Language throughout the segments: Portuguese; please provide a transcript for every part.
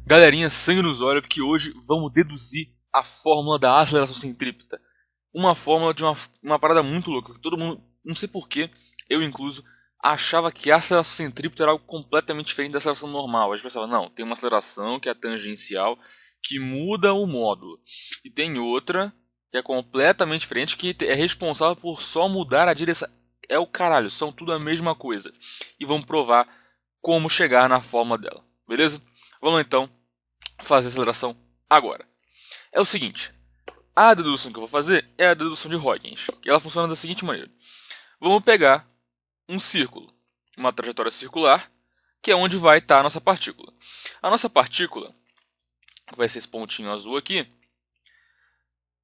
Galerinha, sangue nos olhos, porque hoje vamos deduzir a fórmula da aceleração centrípeta. Uma fórmula de uma parada muito louca, que todo mundo, não sei porquê, eu incluso, achava que a aceleração centrípeta era algo completamente diferente da aceleração normal. A gente pensava, não, tem uma aceleração que é tangencial, que muda o módulo. E tem outra, que é completamente diferente, que é responsável por só mudar a direção. É o caralho, são tudo a mesma coisa. E vamos provar como chegar na fórmula dela, beleza? Vamos lá então fazer a aceleração agora. É o seguinte, a dedução que eu vou fazer é a dedução de Huygens. E ela funciona da seguinte maneira. Vamos pegar um círculo, uma trajetória circular, que é onde vai estar a nossa partícula. A nossa partícula, que vai ser esse pontinho azul aqui,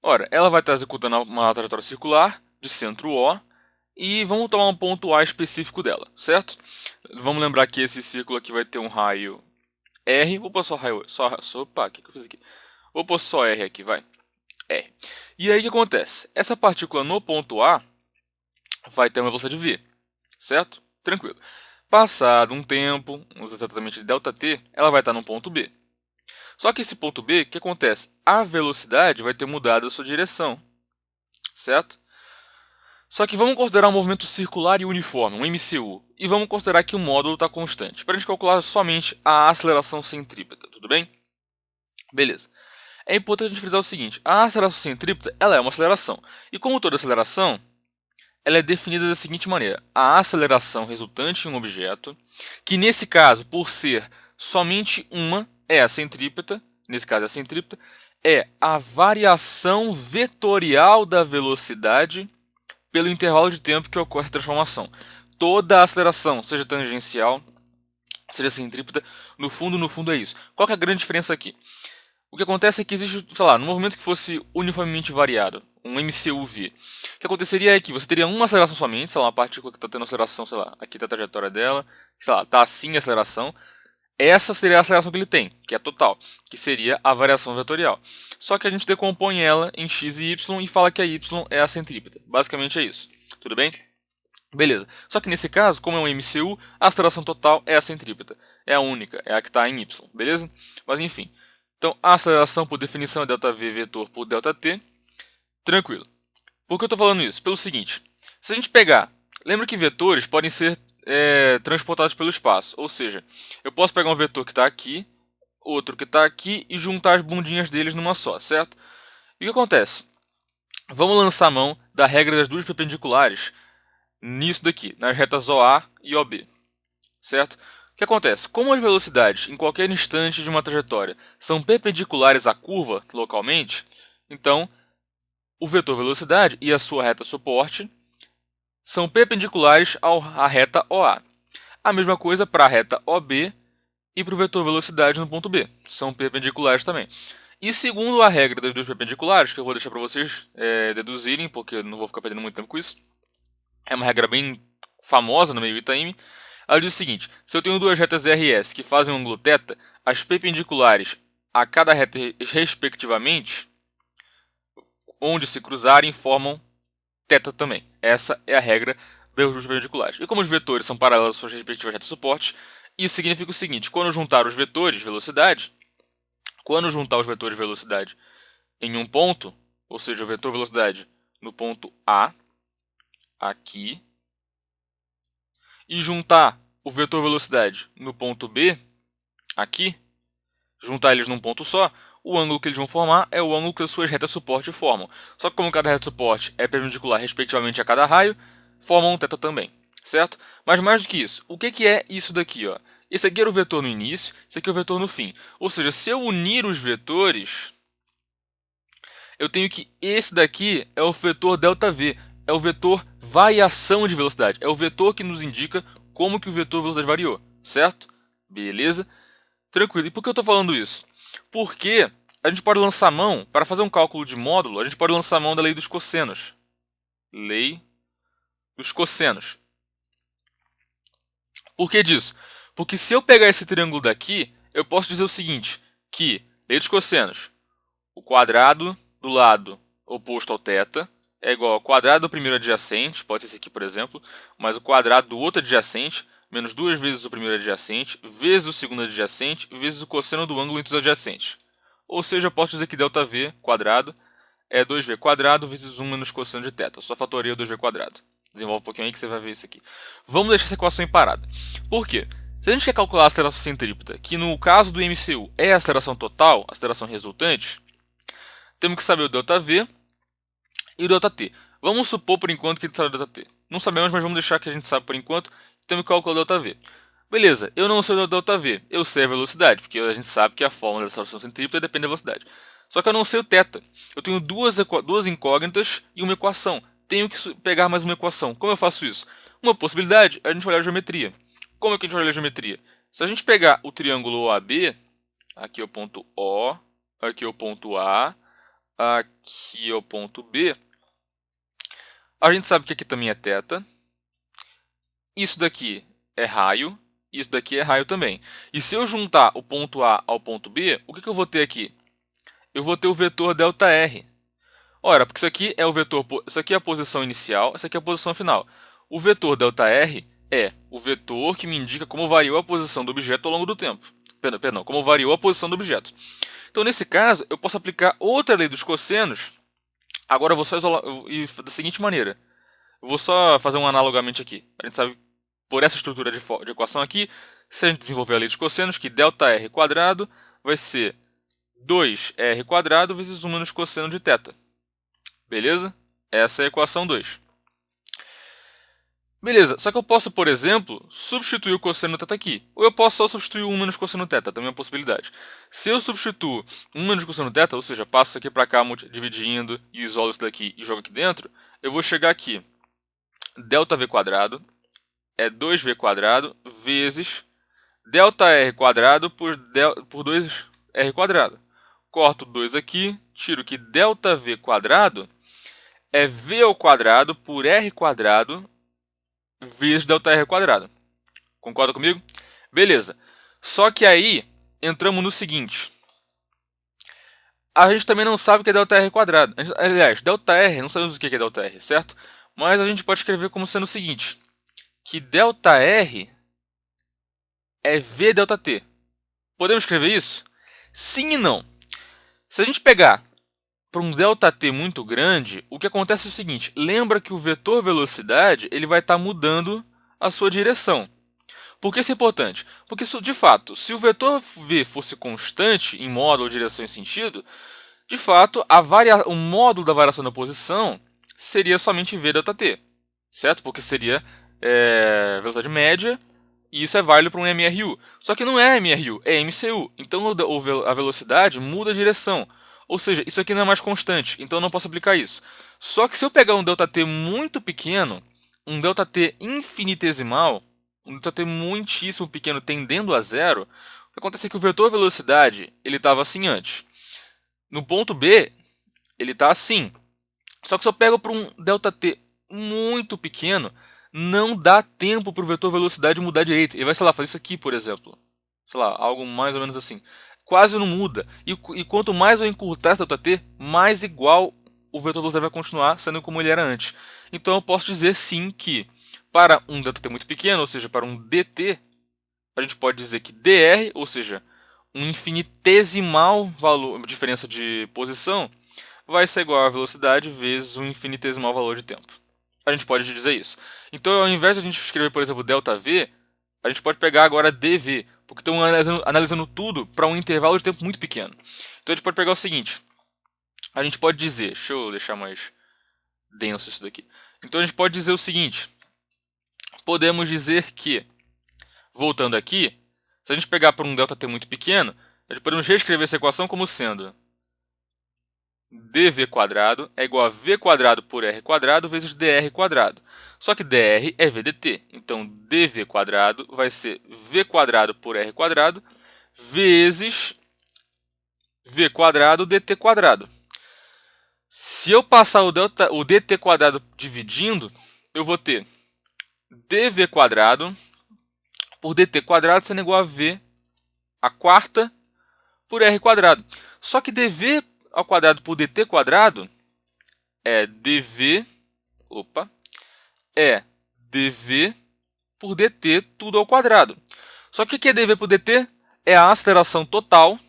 ora, ela vai estar executando uma trajetória circular de centro O, e vamos tomar um ponto A específico dela, certo? Vamos lembrar que esse círculo aqui vai ter um raio R, vou pôr só raio, opa, o que eu fiz aqui? Vou pôr só R aqui, vai, R. E aí o que acontece? Essa partícula no ponto A vai ter uma velocidade V, certo? Tranquilo. Passado um tempo, exatamente ΔT, ela vai estar no ponto B. Só que esse ponto B, o que acontece? A velocidade vai ter mudado a sua direção, certo? Só que vamos considerar um movimento circular e uniforme, um MCU, e vamos considerar que o módulo está constante, para a gente calcular somente a aceleração centrípeta, tudo bem? Beleza. É importante a gente frisar o seguinte, a aceleração centrípeta ela é uma aceleração, e como toda aceleração, ela é definida da seguinte maneira, a aceleração resultante em um objeto, que nesse caso, por ser somente uma, é a centrípeta, nesse caso é a centrípeta, é a variação vetorial da velocidade pelo intervalo de tempo que ocorre a transformação. Toda a aceleração, seja tangencial, seja centrípeta, no fundo é isso. Qual que é a grande diferença aqui? O que acontece é que existe, sei lá, num movimento que fosse uniformemente variado, um MCU-V, o que aconteceria é que você teria uma aceleração somente, sei lá, uma partícula que está tendo aceleração, sei lá, aqui está a trajetória dela, sei lá, está assim a aceleração, essa seria a aceleração que ele tem, que é total, que seria a variação vetorial. Só que a gente decompõe ela em x e y e fala que a y é a centrípeta. Basicamente é isso. Tudo bem? Beleza. Só que nesse caso, como é um MCU, a aceleração total é a centrípeta. É a única, é a que está em y. Beleza? Mas enfim. Então, a aceleração por definição é ΔV vetor por ΔT. Tranquilo. Por que eu estou falando isso? Pelo seguinte. Se a gente pegar... Lembra que vetores podem ser transportados pelo espaço. Ou seja, eu posso pegar um vetor que está aqui, outro que está aqui e juntar as bundinhas deles numa só, certo? E o que acontece? Vamos lançar a mão da regra das duas perpendiculares nisso daqui, nas retas OA e OB, certo? O que acontece? Como as velocidades em qualquer instante de uma trajetória são perpendiculares à curva localmente, então o vetor velocidade e a sua reta suporte são perpendiculares à reta OA. A mesma coisa para a reta OB e para o vetor velocidade no ponto B. São perpendiculares também. E segundo a regra das duas perpendiculares, que eu vou deixar para vocês deduzirem, porque eu não vou ficar perdendo muito tempo com isso, é uma regra bem famosa no meio Itaime, ela diz o seguinte, se eu tenho duas retas RS que fazem um ângulo θ, as perpendiculares a cada reta respectivamente, onde se cruzarem, formam θ também. Essa é a regra das duas perpendiculares. E como os vetores são paralelos às suas respectivas retas suportes, isso significa o seguinte, quando juntar os vetores velocidade, em um ponto, ou seja, o vetor velocidade no ponto A, aqui, e juntar o vetor velocidade no ponto B, aqui, juntar eles num ponto só, o ângulo que eles vão formar é o ângulo que as suas retas suporte formam. Só que como cada reta suporte é perpendicular respectivamente a cada raio, formam um θ também, certo? Mas mais do que isso, o que é isso daqui, ó? Esse aqui era o vetor no início, esse aqui é o vetor no fim. Ou seja, se eu unir os vetores, eu tenho que esse daqui é o vetor ΔV, é o vetor variação de velocidade, é o vetor que nos indica como que o vetor velocidade variou, certo? Beleza? Tranquilo. E por que eu estou falando isso? Porque a gente pode lançar mão, para fazer um cálculo de módulo, a gente pode lançar mão da lei dos cossenos. Lei dos cossenos. Por que disso? Porque se eu pegar esse triângulo daqui, eu posso dizer o seguinte, que lei dos cossenos, o quadrado do lado oposto ao θ é igual ao quadrado do primeiro adjacente, pode ser esse aqui, por exemplo, mas o quadrado do outro adjacente menos 2 vezes o primeiro adjacente, vezes o segundo adjacente, vezes o cosseno do ângulo entre os adjacentes. Ou seja, eu posso dizer que ΔV quadrado é 2v quadrado vezes 1 menos cosseno de θ. Eu só fatorei o 2v quadrado. Desenvolve um pouquinho aí que você vai ver isso aqui. Vamos deixar essa equação em parada. Por quê? Se a gente quer calcular a aceleração centrípeta, que no caso do MCU é a aceleração total, a aceleração resultante, temos que saber o ΔV e o ΔT. Vamos supor por enquanto que a gente sabe o ΔT. Não sabemos, mas vamos deixar que a gente sabe por enquanto. Temos que calcular o ΔV. Beleza, eu não sei o ΔV, eu sei a velocidade, porque a gente sabe que a fórmula da aceleração centrípeta depende da velocidade. Só que eu não sei o θ. Eu tenho duas incógnitas e uma equação. Tenho que pegar mais uma equação. Como eu faço isso? Uma possibilidade é a gente olhar a geometria. Como é que a gente olha a geometria? Se a gente pegar o triângulo OAB, aqui é o ponto O, aqui é o ponto A, aqui é o ponto B, a gente sabe que aqui também é θ. Isso daqui é raio, isso daqui é raio também. E se eu juntar o ponto A ao ponto B, o que eu vou ter aqui? Eu vou ter o vetor ΔR. Ora, porque isso aqui é o vetor, isso aqui é a posição inicial, essa aqui é a posição final. O vetor ΔR é o vetor que me indica como variou a posição do objeto ao longo do tempo. Perdão, como variou a posição do objeto. Então, nesse caso, eu posso aplicar outra lei dos cossenos. Agora, eu vou só isolar da seguinte maneira. Eu vou só fazer um analogamente aqui. A gente sabe, por essa estrutura de equação aqui, se a gente desenvolver a lei dos cossenos, que ΔR quadrado vai ser 2r quadrado vezes 1 menos cosseno de θ. Beleza? Essa é a equação 2. Beleza, só que eu posso, por exemplo, substituir o cosseno θ aqui. Ou eu posso só substituir 1 menos cosseno θ, também é uma possibilidade. Se eu substituo 1 menos cosseno θ, ou seja, passo isso aqui para cá dividindo e isolo isso daqui e jogo aqui dentro, eu vou chegar aqui. ΔV quadrado é 2v quadrado vezes ΔR quadrado por 2r quadrado. Corto 2 aqui, tiro que ΔV quadrado é v ao quadrado por r quadrado vezes ΔR quadrado. Concorda comigo? Beleza. Só que aí entramos no seguinte. A gente também não sabe o que é ΔR quadrado. Aliás, ΔR, não sabemos o que é ΔR, certo? Mas a gente pode escrever como sendo o seguinte. Que ΔR é v ΔT. Podemos escrever isso? Sim e não. Se a gente pegar para um ΔT muito grande, o que acontece é o seguinte. Lembra que o vetor velocidade ele vai estar mudando a sua direção. Por que isso é importante? Porque, de fato, se o vetor v fosse constante em módulo, direção e sentido, de fato, o módulo da variação da posição seria somente v ΔT. Certo? Porque seria velocidade média, e isso é válido para um MRU. Só que não é MRU, é MCU. Então a velocidade muda a direção. Ou seja, isso aqui não é mais constante, então eu não posso aplicar isso. Só que se eu pegar um ΔT muito pequeno, um ΔT infinitesimal, um ΔT muitíssimo pequeno tendendo a zero, o que acontece é que o vetor velocidade ele estava assim antes. No ponto B, ele está assim. Só que se eu pego para um ΔT muito pequeno, não dá tempo para o vetor velocidade mudar direito. Ele vai, sei lá, fazer isso aqui, por exemplo. Sei lá, algo mais ou menos assim. Quase não muda. E quanto mais eu encurtar esse ΔT, mais igual o vetor velocidade vai continuar sendo como ele era antes. Então eu posso dizer sim que para um ΔT muito pequeno, ou seja, para um dt, a gente pode dizer que dr, ou seja, um infinitesimal valor, diferença de posição, vai ser igual a velocidade vezes um infinitesimal valor de tempo. A gente pode dizer isso. Então, ao invés de a gente escrever, por exemplo, ΔV, a gente pode pegar agora dV, porque estamos analisando tudo para um intervalo de tempo muito pequeno. Então, a gente pode pegar o seguinte. A gente pode dizer... Deixa eu deixar mais denso isso daqui. Então, a gente pode dizer o seguinte. Podemos dizer que, voltando aqui, se a gente pegar por um ΔT muito pequeno, a gente podemos reescrever essa equação como sendo dv quadrado é igual a v quadrado por r quadrado vezes dr quadrado. Só que dr é v dt. Então, dv quadrado vai ser v quadrado por r quadrado vezes v quadrado dt quadrado. Se eu passar o dt quadrado dividindo, eu vou ter dv quadrado por dt quadrado sendo igual a v a quarta por r quadrado. Só que dv ao quadrado por dt quadrado é dv por dt tudo ao quadrado. Só que o que é dv por dt? É a aceleração total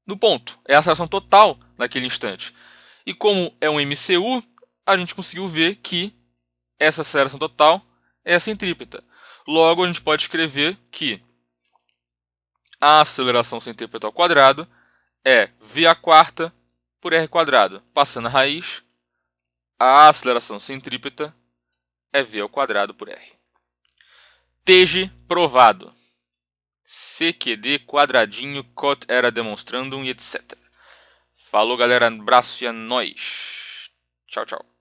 no ponto. É a aceleração total naquele instante. E como é um MCU, a gente conseguiu ver que essa aceleração total é a centrípeta. Logo, a gente pode escrever que a aceleração centrípeta ao quadrado é v² por r². Passando a raiz, a aceleração centrípeta é v² por r. TG provado. CQD quadradinho, cot era demonstrandum e etc. Falou, galera. Abraço e é nóis. Tchau, tchau.